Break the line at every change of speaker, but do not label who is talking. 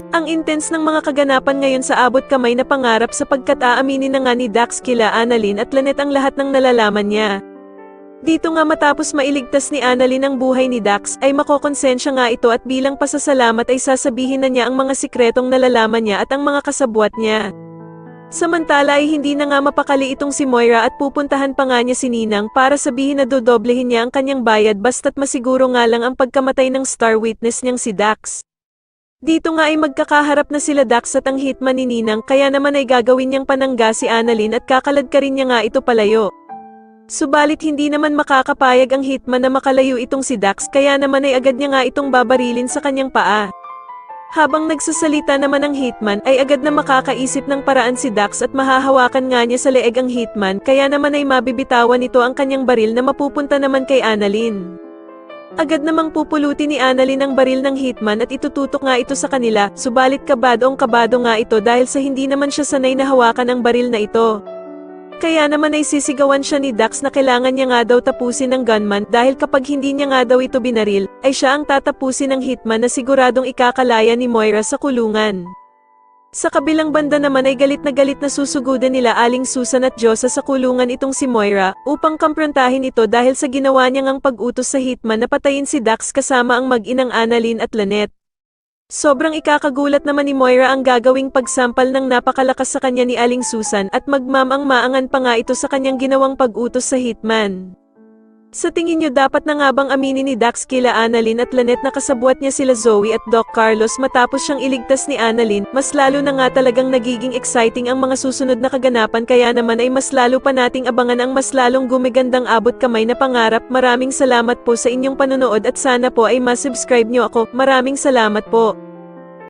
Ang intense ng mga kaganapan ngayon sa abot kamay na pangarap sapagkat aaminin na nga ni Dax kila Annalyn at Lynette ang lahat ng nalalaman niya. Dito nga matapos mailigtas ni Annalyn ang buhay ni Dax ay makokonsensya nga ito at bilang pasasalamat ay sasabihin na niya ang mga sikretong nalalaman niya at ang mga kasabwat niya. Samantala ay hindi na nga mapakali itong si Moira at pupuntahan pa nga niya si Ninang para sabihin na dodoblehin niya ang kanyang bayad basta't masiguro nga lang ang pagkamatay ng star witness niyang si Dax. Dito nga ay magkakaharap na sila Dax at ang hitman ni Ninang kaya naman ay gagawin niyang panangga si Annalyn at kakalagkarin niya nga ito palayo. Subalit hindi naman makakapayag ang hitman na makalayo itong si Dax kaya naman ay agad niya nga itong babarilin sa kanyang paa. Habang nagsasalita naman ang hitman ay agad na makakaisip ng paraan si Dax at mahahawakan nga niya sa leeg ang hitman kaya naman ay mabibitawan nito ang kanyang baril na mapupunta naman kay Annalyn. Agad namang pupulutin ni Annalyn ang baril ng hitman at itututok nga ito sa kanila, subalit kabadong kabado nga ito dahil sa hindi naman siya sanay na hawakan ang baril na ito. Kaya naman ay sisigawan siya ni Dax na kailangan niya nga daw tapusin ng gunman dahil kapag hindi niya nga daw ito binaril, ay siya ang tatapusin ng hitman na siguradong ikakalaya ni Moira sa kulungan. Sa kabilang banda naman ay galit na susugudan nila Aling Susan at Josa sa kulungan itong si Moira, upang kamprontahin ito dahil sa ginawa niyang ang pag-utos sa hitman na patayin si Dax kasama ang mag-inang Annalyn at Lynette. Sobrang ikakagulat naman ni Moira ang gagawing pagsampal ng napakalakas sa kanya ni Aling Susan at magmamang-maangan pa nga ito sa kanyang ginawang pag-utos sa hitman. Sa tingin niyo dapat na nga bang aminin ni Dax kila Annalyn at Lynette na kasabwat niya sila Zoe at Doc Carlos matapos siyang iligtas ni Annalyn? Mas lalo na nga talagang nagiging exciting ang mga susunod na kaganapan kaya naman ay mas lalo pa nating abangan ang mas lalong gumigandang abot kamay na pangarap. Maraming salamat po sa inyong panonood at sana po ay ma-subscribe niyo ako. Maraming salamat po.